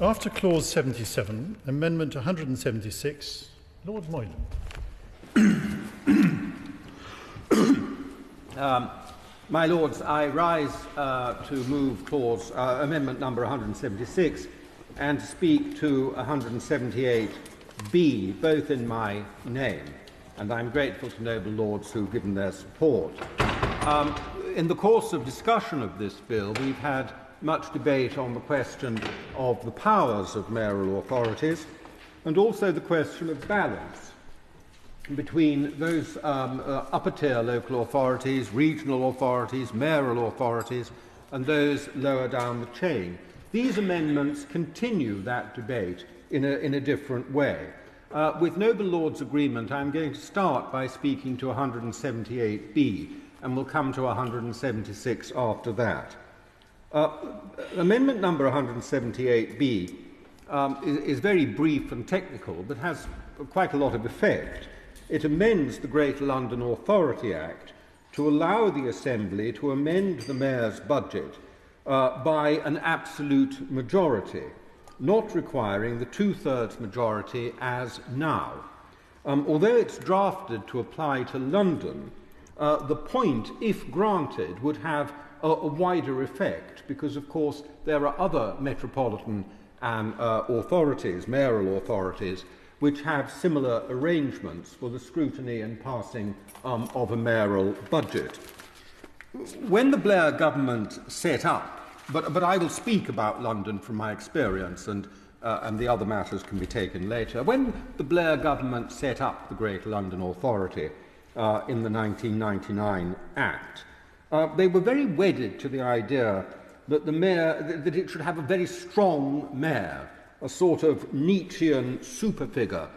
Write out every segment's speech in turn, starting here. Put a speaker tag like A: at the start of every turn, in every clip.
A: After clause 77, amendment 176, Lord Moylan.
B: My Lords, I rise to move clause amendment number 176 and to speak to 178B, both in my name, and I'm grateful to noble Lords who have given their support. In the course of discussion of this bill, we've had much debate on the question of the powers of mayoral authorities and also the question of balance between those upper-tier local authorities, regional authorities, mayoral authorities, and those lower down the chain. These amendments continue that debate in a different way. With noble Lords' agreement, I'm going to start by speaking to 178B, and we'll come to 176 after that. Amendment number 178B is very brief and technical, but has quite a lot of effect. It amends the Greater London Authority Act to allow the Assembly to amend the Mayor's budget by an absolute majority, not requiring the two-thirds majority as now. Although it's drafted to apply to London, the point, if granted, would have a wider effect because, of course, there are other metropolitan authorities, mayoral authorities, which have similar arrangements for the scrutiny and passing of a mayoral budget. When the Blair government set up, but I will speak about London from my experience, and the other matters can be taken later. When the Blair government set up the Greater London Authority in the 1999 Act, they were very wedded to the idea that the mayor, that it should have a very strong mayor, a sort of Nietzschean superfigure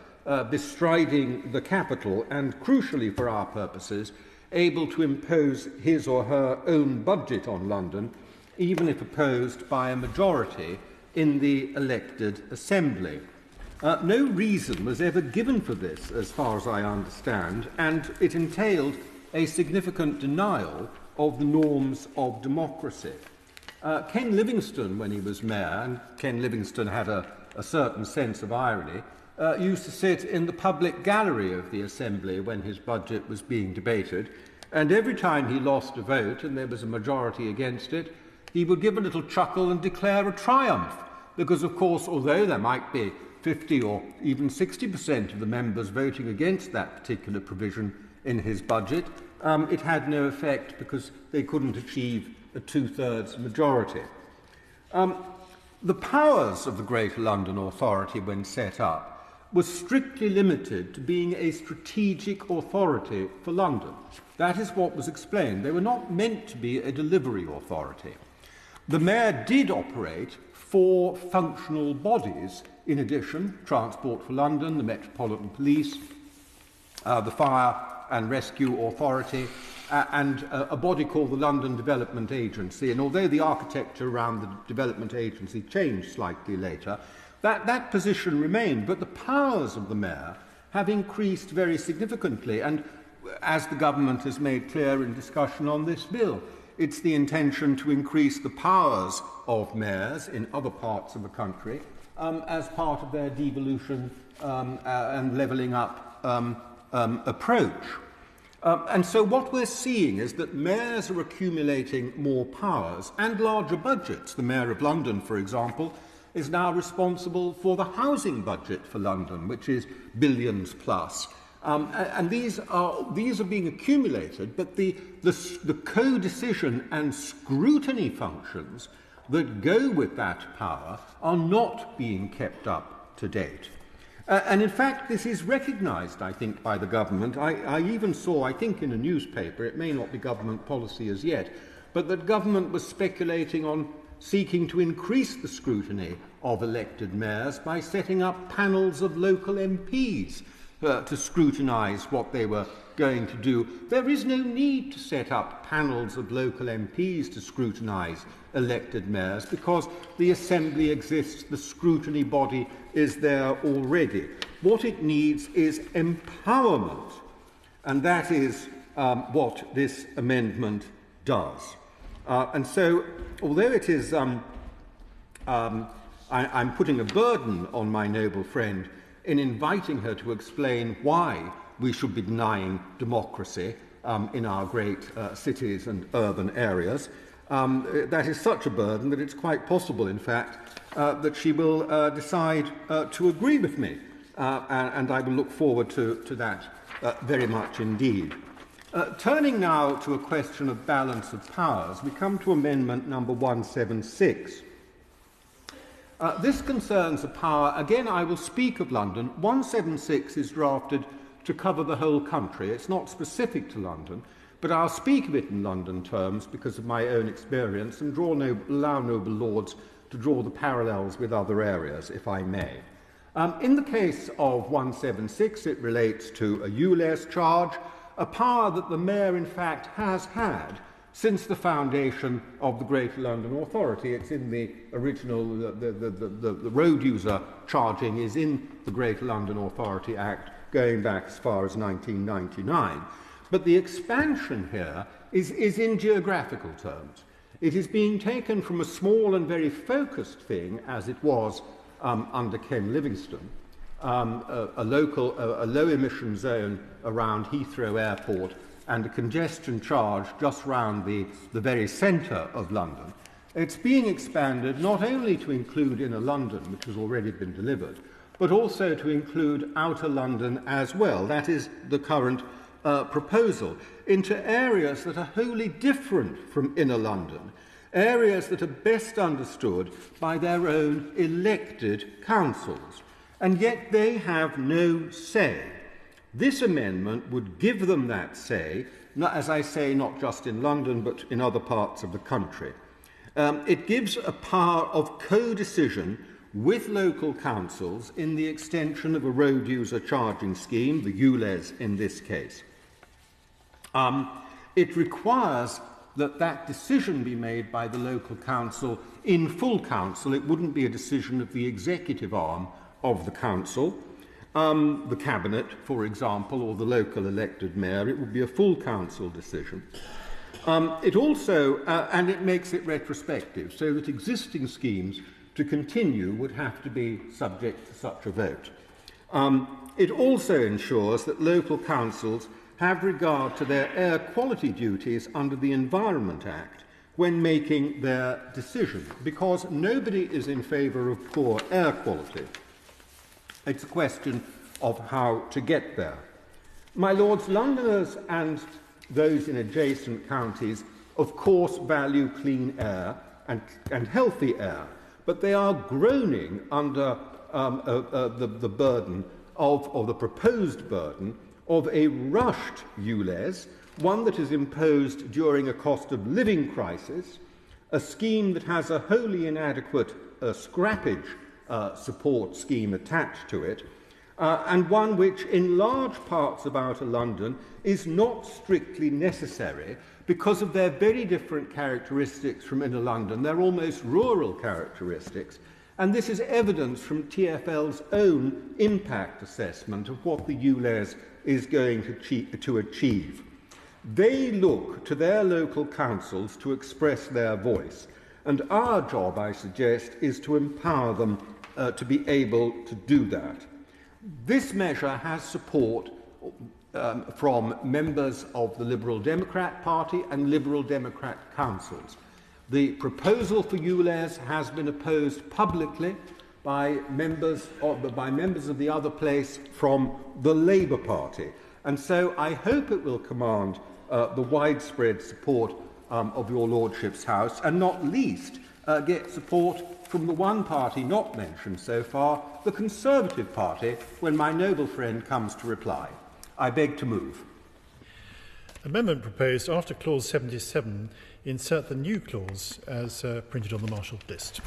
B: bestriding the capital and, crucially for our purposes, able to impose his or her own budget on London, even if opposed by a majority in the elected Assembly. No reason was ever given for this, as far as I understand, and it entailed a significant denial of the norms of democracy. Ken Livingstone, when he was mayor, and Ken Livingstone had a certain sense of irony, used to sit in the public gallery of the Assembly when his budget was being debated, and every time he lost a vote and there was a majority against it, he would give a little chuckle and declare a triumph, because, of course, although there might be 50 or even 60% of the members voting against that particular provision in his budget, it had no effect because they couldn't achieve a two-thirds majority. The powers of the Greater London Authority, when set up, were strictly limited to being a strategic authority for London. That is what was explained. They were not meant to be a delivery authority. The Mayor did operate 4 functional bodies in addition: Transport for London, the Metropolitan Police, the Fire and Rescue Authority, and a body called the London Development Agency. And although the architecture around the Development Agency changed slightly later, that position remained. But the powers of the Mayor have increased very significantly, and as the government has made clear in discussion on this bill, it's the intention to increase the powers of mayors in other parts of the country as part of their devolution and levelling up approach. And so what we're seeing is that mayors are accumulating more powers and larger budgets. The Mayor of London, for example, is now responsible for the housing budget for London, which is billions plus. And these are being accumulated, but the co-decision and scrutiny functions that go with that power are not being kept up to date. And in fact, this is recognised, I think, by the government. I even saw, I think in a newspaper, it may not be government policy as yet, but that government was speculating on seeking to increase the scrutiny of elected mayors by setting up panels of local MPs to scrutinise what they were going to do. There is no need to set up panels of local MPs to scrutinise elected mayors because the Assembly exists, the scrutiny body is there already. What it needs is empowerment, and that is what this amendment does. And so, although it is I'm putting a burden on my noble friend in inviting her to explain why we should be denying democracy in our great cities and urban areas. That is such a burden that it's quite possible, in fact, that she will decide to agree with me, and I will look forward to that very much indeed. Turning now to a question of balance of powers, we come to amendment number 176. This concerns a power, again I will speak of London. 176 is drafted to cover the whole country. It's not specific to London, but I'll speak of it in London terms because of my own experience and allow noble lords to draw the parallels with other areas, if I may. In the case of 176, it relates to a ULEZ charge, a power that the Mayor, in fact, has had since the foundation of the Greater London Authority. It's in the original, the road user charging is in the Greater London Authority Act going back as far as 1999. But the expansion here is in geographical terms. It is being taken from a small and very focused thing, as it was under Ken Livingstone, a low-emission zone around Heathrow Airport and a congestion charge just round the very centre of London. It's being expanded not only to include inner London, which has already been delivered, but also to include outer London as well. That is the current proposal, into areas that are wholly different from inner London, areas that are best understood by their own elected councils, and yet they have no say. This amendment would give them that say, as I say, not just in London, but in other parts of the country. It gives a power of co-decision with local councils in the extension of a road user charging scheme, the ULEZ in this case. It requires that decision be made by the local council in full council. It wouldn't be a decision of the executive arm of the council, the cabinet, for example, or the local elected mayor. It would be a full council decision. It also, and it makes it retrospective, so that existing schemes to continue would have to be subject to such a vote. It also ensures that local councils have regard to their air quality duties under the Environment Act when making their decision, because nobody is in favour of poor air quality. It's a question of how to get there. My lords, Londoners and those in adjacent counties, of course, value clean air and healthy air, but they are groaning under the burden or the proposed burden of a rushed ULEZ, one that is imposed during a cost of living crisis, a scheme that has a wholly inadequate scrappage support scheme attached to it, and one which in large parts of outer London is not strictly necessary because of their very different characteristics from inner London. They're almost rural characteristics, and this is evidence from TfL's own impact assessment of what the ULEZ is going to achieve. They look to their local councils to express their voice, and our job, I suggest, is to empower them to be able to do that. This measure has support from members of the Liberal Democrat Party and Liberal Democrat councils. The proposal for ULEZ has been opposed publicly by members of the other place from the Labour Party, and so I hope it will command the widespread support of your Lordship's House, and not least get support from the one party not mentioned so far, the Conservative Party, when my noble friend comes to reply. I beg to move.
A: Amendment proposed after clause 77, insert the new clause as printed on the marshalled list.